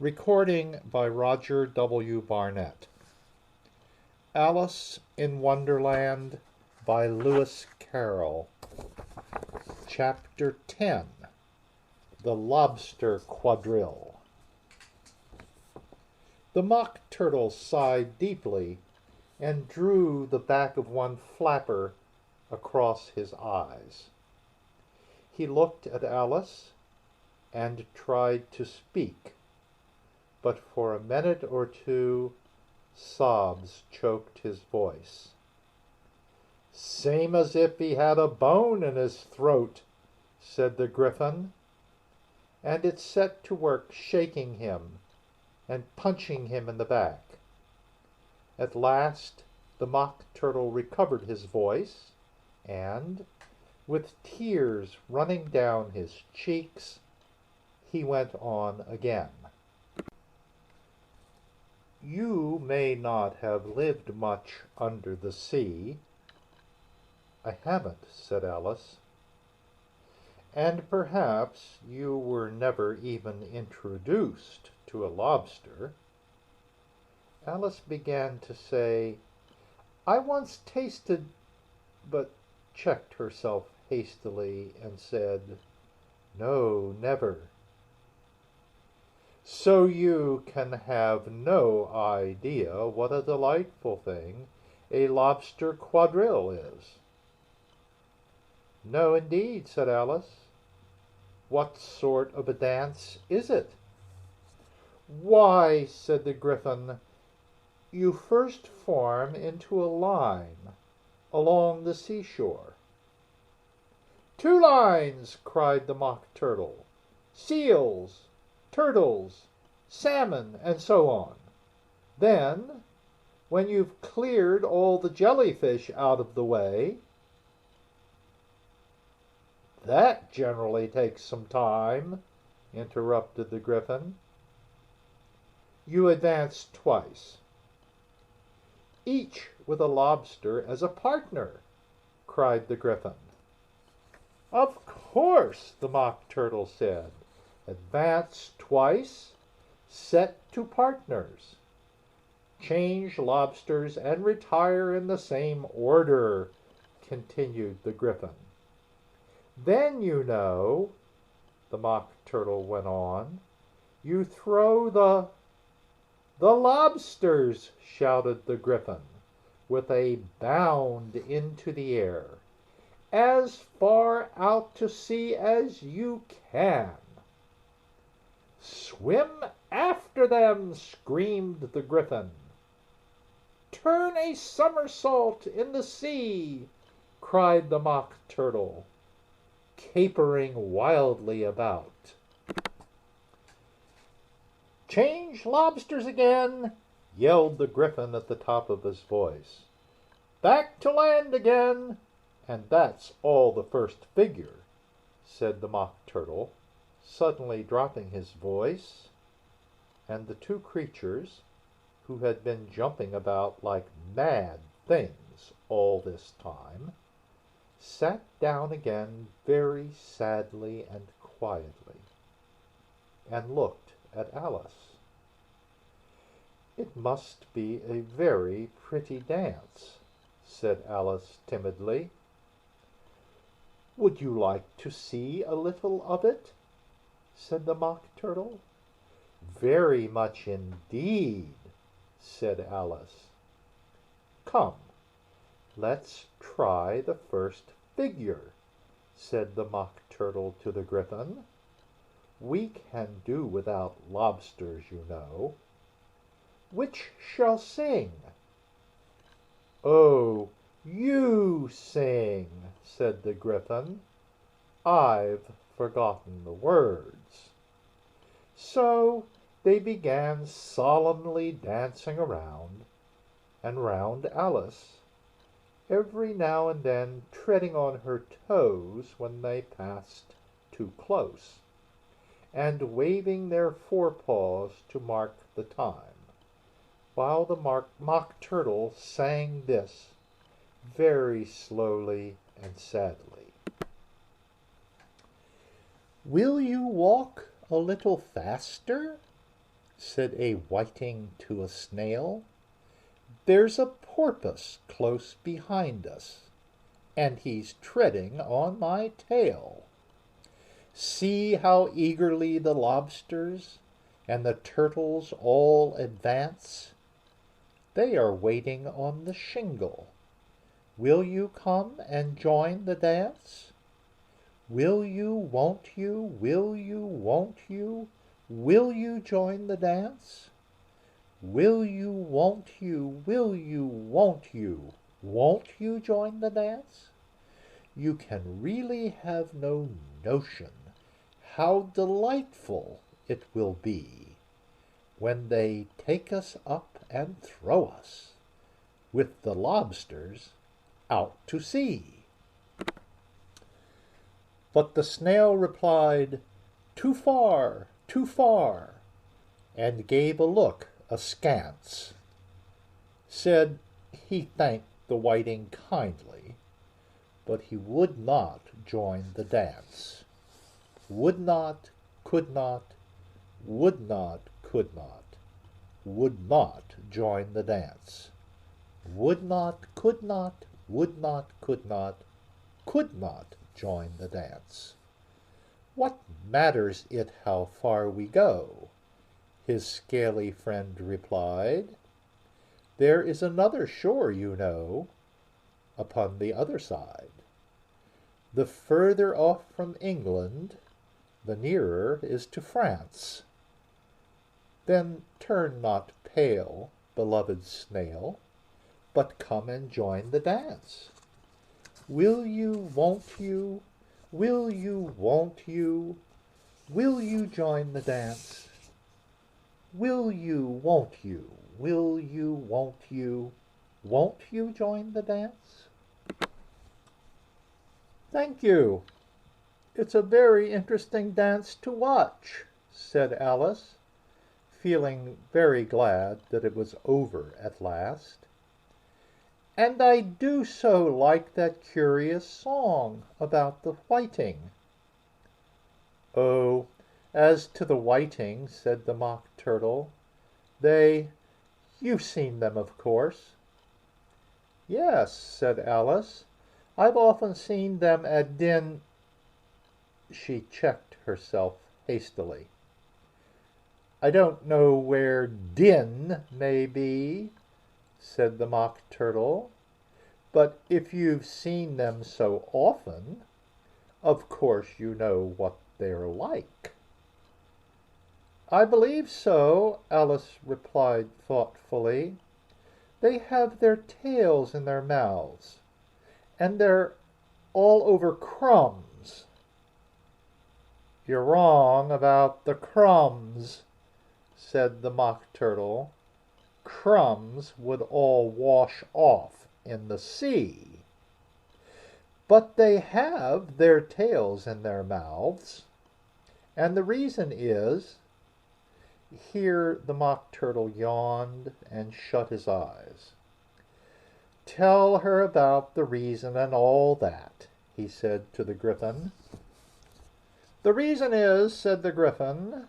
Recording by Roger W. Barnett. Alice in Wonderland by Lewis Carroll. Chapter 10. The Lobster Quadrille. The Mock Turtle sighed deeply and drew the back of one flapper across his eyes. He looked at Alice and tried to speak, but for a minute or two sobs choked his voice. "Same as if he had a bone in his throat," said the Gryphon, and it set to work shaking him and punching him in the back. At last the Mock Turtle recovered his voice, and, with tears running down his cheeks, he went on again. "You may not have lived much under the sea." "I haven't," said Alice. "And perhaps you were never even introduced to a lobster." Alice began to say, "I once tasted," but checked herself hastily and said, "No, never." "So you can have no idea what a delightful thing a lobster quadrille is." "No, indeed," said Alice. "What sort of a dance is it?" "Why," said the Gryphon, "you first form into a line along the seashore." "Two lines!" cried the Mock Turtle. "Seals, turtles, salmon, and so on. Then, when you've cleared all the jellyfish out of the way—" "That generally takes some time," interrupted the Gryphon. "You advance twice, each with a lobster as a partner," cried the Gryphon. "Of course," the Mock Turtle said. "Advance twice, set to partners. Change lobsters and retire in the same order," continued the Gryphon. "Then, you know," the Mock Turtle went on, "you throw the—" "The lobsters!" shouted the Gryphon, with a bound into the air. "As far out to sea as you can." "Swim after them!" screamed the Gryphon. "Turn a somersault in the sea!" cried the Mock Turtle, capering wildly about. "Change lobsters again!" yelled the Gryphon at the top of his voice. "Back to land again! And that's all the first figure," said the Mock Turtle, suddenly dropping his voice, and the two creatures, who had been jumping about like mad things all this time, sat down again very sadly and quietly, and looked at Alice. "It must be a very pretty dance," said Alice timidly. "Would you like to see a little of it?" said the Mock Turtle. "Very much indeed," said Alice. "Come, let's try the first figure," said the Mock Turtle to the Gryphon. "We can do without lobsters, you know. Which shall sing?" "Oh, you sing," said the Gryphon. "I've forgotten the words." So they began solemnly dancing around and round Alice, every now and then treading on her toes when they passed too close, and waving their forepaws to mark the time, while the Mock Turtle sang this, very slowly and sadly: "Will you walk a little faster? said a whiting to a snail. "There's a porpoise close behind us, and he's treading on my tail. See how eagerly the lobsters and the turtles all advance. They are waiting on the shingle. Will you come and join the dance? Will you, won't you, will you, won't you, will you join the dance? Will you, won't you, will you, won't you join the dance? You can really have no notion how delightful it will be when they take us up and throw us, with the lobsters, out to sea." But the snail replied, "Too far, too far," and gave a look askance. Said he thanked the whiting kindly, but he would not join the dance. Would not, could not, would not, could not, would not join the dance. Would not, could not, would not, could not join the dance. "What matters it how far we go?" his scaly friend replied. "There is another shore, you know, upon the other side. The further off from England, the nearer is to France. Then turn not pale, beloved snail, but come and join the dance. Will you, won't you, will you, won't you, will you join the dance? Will you, won't you, will you, won't you join the dance?" "Thank you. It's a very interesting dance to watch," said Alice, feeling very glad that it was over at last. "And I do so like that curious song about the whiting." "Oh, as to the whiting," said the Mock Turtle, you've seen them, of course." "Yes," said Alice, "I've often seen them at She checked herself hastily. "I don't know where Din may be," said the Mock Turtle, "but if you've seen them so often, of course you know what they're like." "I believe so," Alice replied thoughtfully. "They have their tails in their mouths, and they're all over crumbs." "You're wrong about the crumbs," said the Mock Turtle. "Crumbs would all wash off in the sea. But they have their tails in their mouths, and the reason is—" Here the Mock Turtle yawned and shut his eyes. "Tell her about the reason and all that," he said to the Gryphon. "The reason is," said the Gryphon,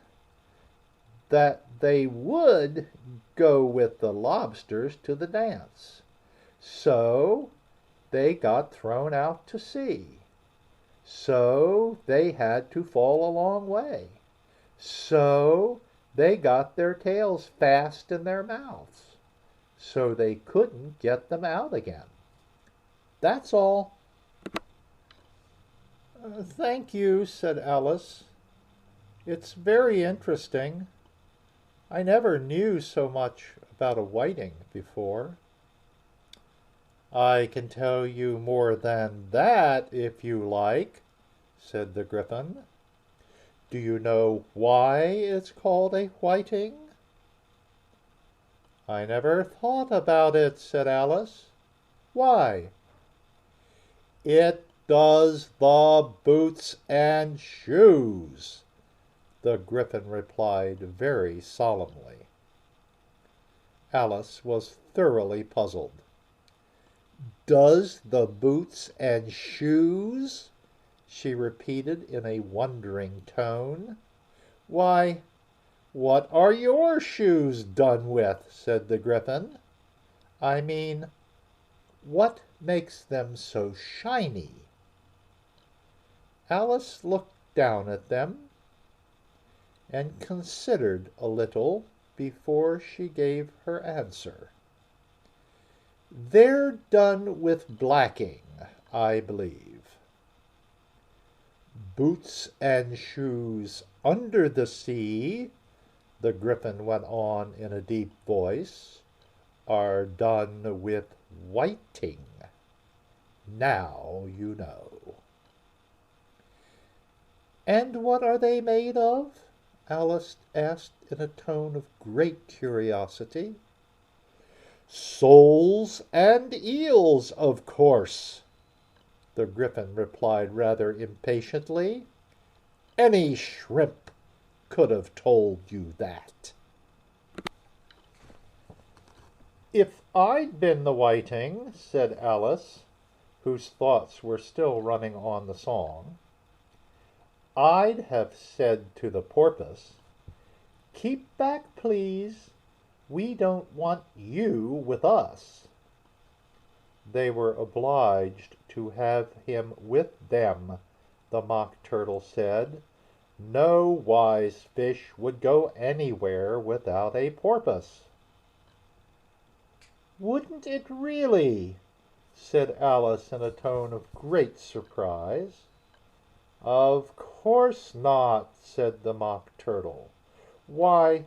"that they would go with the lobsters to the dance. So they got thrown out to sea. So they had to fall a long way. So they got their tails fast in their mouths. So they couldn't get them out again. That's all." "Thank you," said Alice. "It's very interesting. I never knew so much about a whiting before." "I can tell you more than that, if you like," said the Gryphon. "Do you know why it's called a whiting?" "I never thought about it," said Alice. "Why?" "It does the boots and shoes," the Gryphon replied very solemnly. Alice was thoroughly puzzled. "Does the boots and shoes?" she repeated in a wondering tone. Why, "What are your shoes done with?" said the Gryphon. "I mean, what makes them so shiny?" Alice looked down at them and considered a little before she gave her answer. "They're done with blacking, I believe. Boots and shoes under the sea," the Gryphon went on in a deep voice, "are done with whiting. Now you know." "And what are they made of?" Alice asked in a tone of great curiosity. "Soles and eels, of course," the Gryphon replied rather impatiently. "Any shrimp could have told you that." "If I'd been the whiting," said Alice, whose thoughts were still running on the song, "I'd have said to the porpoise, 'Keep back, please. We don't want you with us.'" "They were obliged to have him with them," the Mock Turtle said. "No wise fish would go anywhere without a porpoise." "Wouldn't it really?" said Alice in a tone of great surprise. "Of course not," said the Mock Turtle. "Why,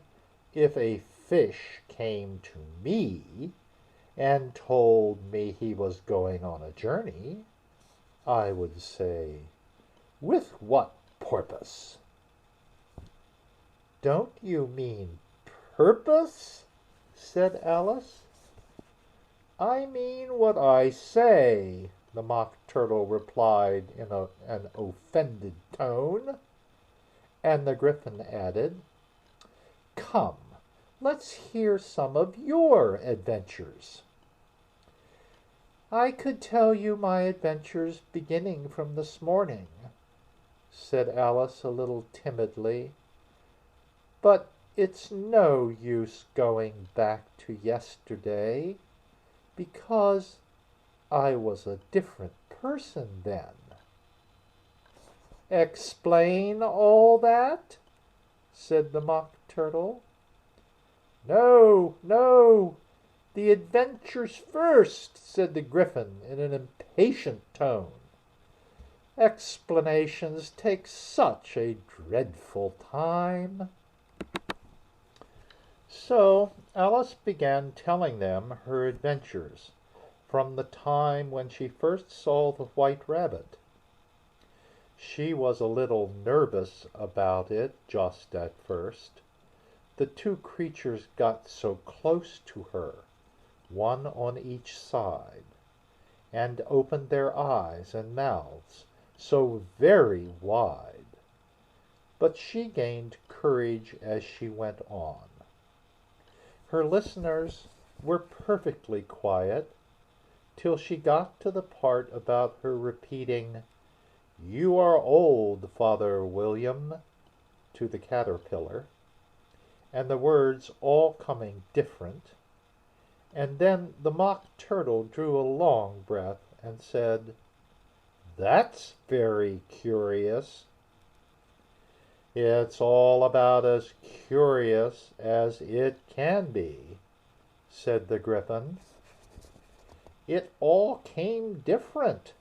if a fish came to me and told me he was going on a journey, I would say, 'With what porpoise?'" "Don't you mean purpose?" said Alice. "I mean what I say," the Mock Turtle replied in an offended tone. And the Gryphon added, "Come, let's hear some of your adventures." "I could tell you my adventures beginning from this morning," said Alice a little timidly, "but it's no use going back to yesterday, because I was a different person then." "Explain all that?" said the Mock Turtle. "No, no, the adventures first," said the Gryphon in an impatient tone. "Explanations take such a dreadful time." So Alice began telling them her adventures from the time when she first saw the White Rabbit. She was a little nervous about it just at first. The two creatures got so close to her, one on each side, and opened their eyes and mouths so very wide. But she gained courage as she went on. Her listeners were perfectly quiet till she got to the part about her repeating, "You are old, Father William," to the caterpillar, and the words all coming different. And then the Mock Turtle drew a long breath and said, "That's very curious." "It's all about as curious as it can be," said the Gryphon. "It all came different,"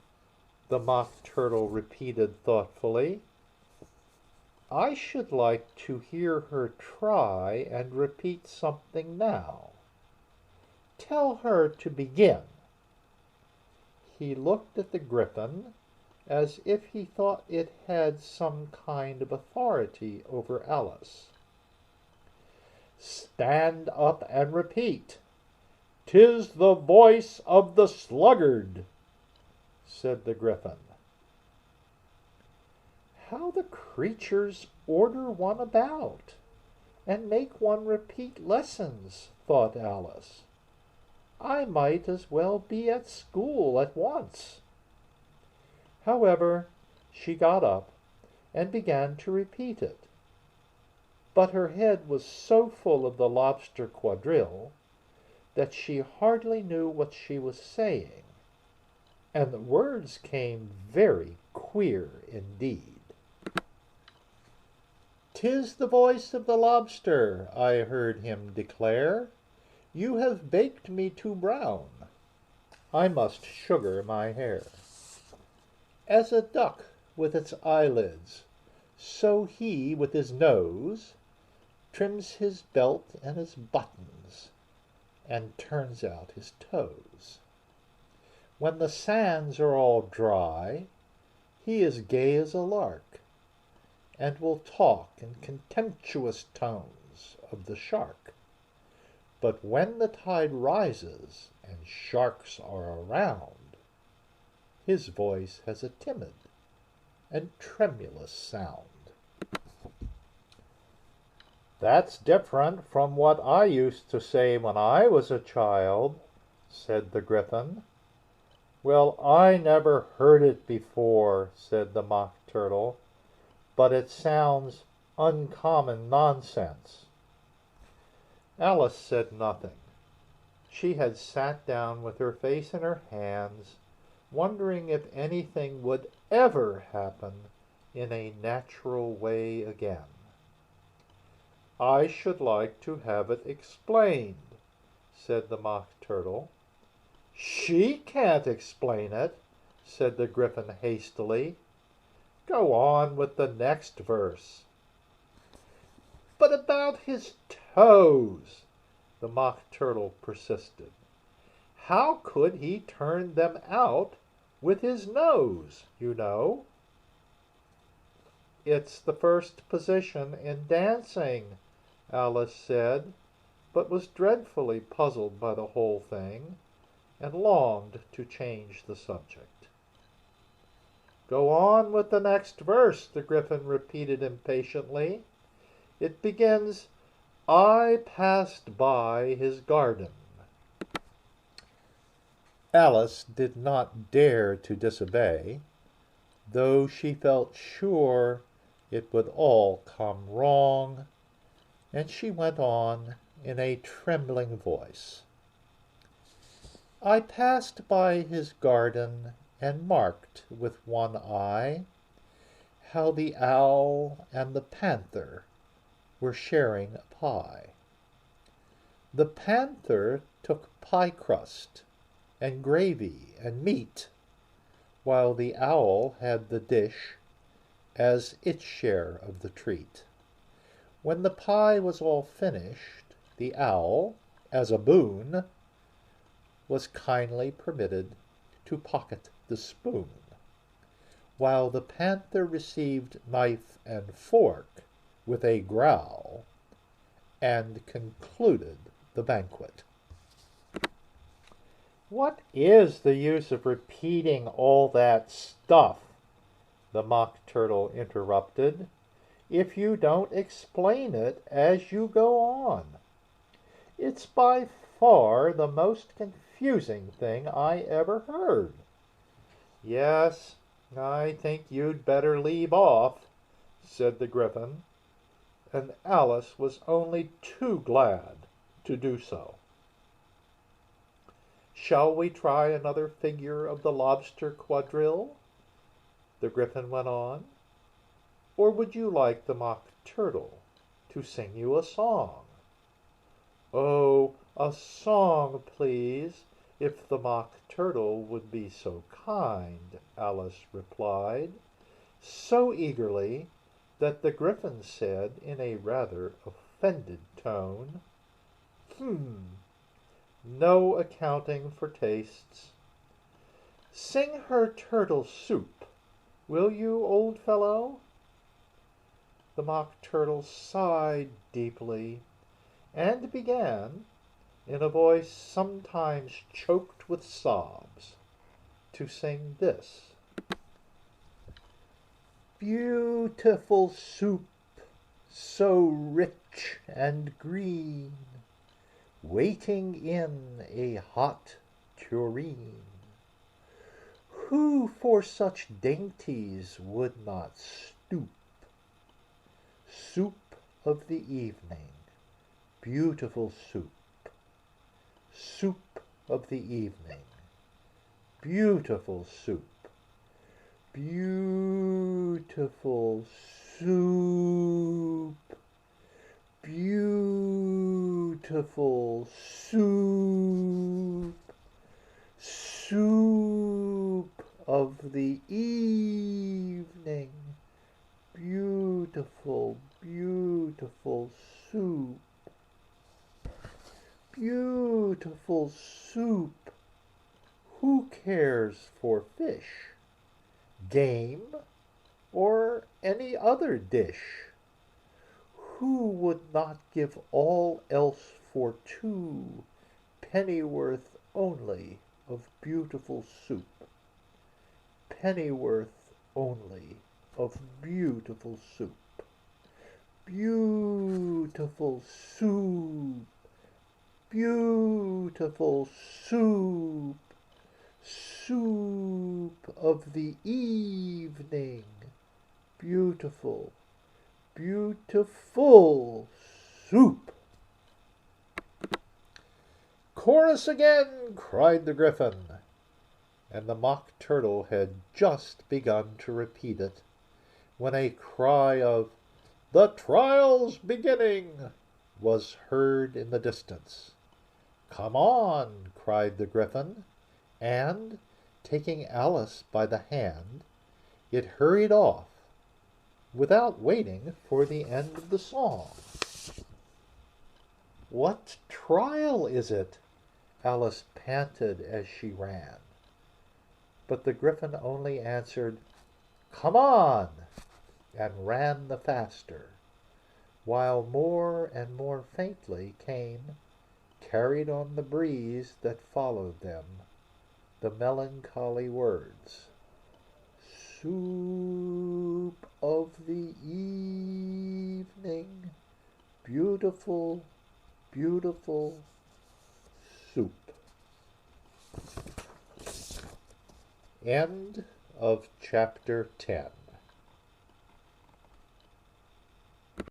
the Mock Turtle repeated thoughtfully. "I should like to hear her try and repeat something now. Tell her to begin." He looked at the Gryphon as if he thought it had some kind of authority over Alice. "Stand up and repeat. 'Tis the voice of the sluggard," said the Gryphon. "How the creatures order one about, and make one repeat lessons," thought Alice. "I might as well be at school at once." However, she got up and began to repeat it. but her head was so full of the Lobster Quadrille that she hardly knew what she was saying, and the words came very queer indeed. "'Tis the voice of the lobster," I heard him declare. "You have baked me too brown. I must sugar my hair. As a duck with its eyelids, so he with his nose trims his belt and his buttons, and turns out his toes. When the sands are all dry, he is gay as a lark, and will talk in contemptuous tones of the shark. But when the tide rises and sharks are around, his voice has a timid and tremulous sound." "That's different from what I used to say when I was a child," said the Gryphon. "Well, I never heard it before," said the Mock Turtle, "but it sounds uncommon nonsense." Alice said nothing. She had sat down with her face in her hands, wondering if anything would ever happen in a natural way again. "I should like to have it explained," said the Mock Turtle. "She can't explain it," said the Gryphon hastily. "Go on with the next verse." "But about his toes," the Mock Turtle persisted. "How could he turn them out with his nose, you know?" "It's the first position in dancing," Alice said, but was dreadfully puzzled by the whole thing, and longed to change the subject. "Go on with the next verse," the Gryphon repeated impatiently. "It begins, 'I passed by his garden.'" Alice did not dare to disobey, though she felt sure it would all come wrong, and she went on in a trembling voice. "I passed by his garden and marked with one eye how the owl and the panther were sharing a pie. The panther took pie crust and gravy and meat, while the owl had the dish as its share of the treat. When the pie was all finished, the owl, as a boon, was kindly permitted to pocket the spoon, while the panther received knife and fork with a growl, and concluded the banquet." "What is the use of repeating all that stuff," the Mock Turtle interrupted, "if you don't explain it as you go on? It's by far the most confusing thing I ever heard." "Yes, I think you'd better leave off," said the Gryphon, and Alice was only too glad to do so. "Shall we try another figure of the Lobster Quadrille?" the Gryphon went on. "Or would you like the Mock Turtle to sing you a song?" "Oh, a song, please, if the Mock Turtle would be so kind," Alice replied, so eagerly that the Gryphon said in a rather offended tone, no accounting for tastes. Sing her turtle soup, will you, old fellow?" The Mock Turtle sighed deeply, and began, in a voice sometimes choked with sobs, to sing this: "Beautiful soup, so rich and green, waiting in a hot tureen. Who for such dainties would not stoop? Soup of the evening, beautiful soup. Soup of the evening, beautiful soup. Beautiful soup. Beautiful soup. Soup of the evening, beautiful, beautiful soup. Beautiful soup. Who cares for fish, game, or any other dish? Who would not give all else for 2 pennyworth only of beautiful soup? Pennyworth only of beautiful soup. Beautiful soup. Beautiful soup. Soup of the evening, beautiful, beautiful soup. Chorus again, cried the Gryphon, and the Mock Turtle had just begun to repeat it, when a cry of "The trial's beginning" was heard in the distance. "Come on," cried the Gryphon, and, taking Alice by the hand, it hurried off, without waiting for the end of the song. "What trial is it?" Alice panted as she ran. But the Gryphon only answered, "Come on," and ran the faster, while more and more faintly came, carried on the breeze that followed them, the melancholy words, "Soup of the evening, beautiful, beautiful soup." End of chapter 10.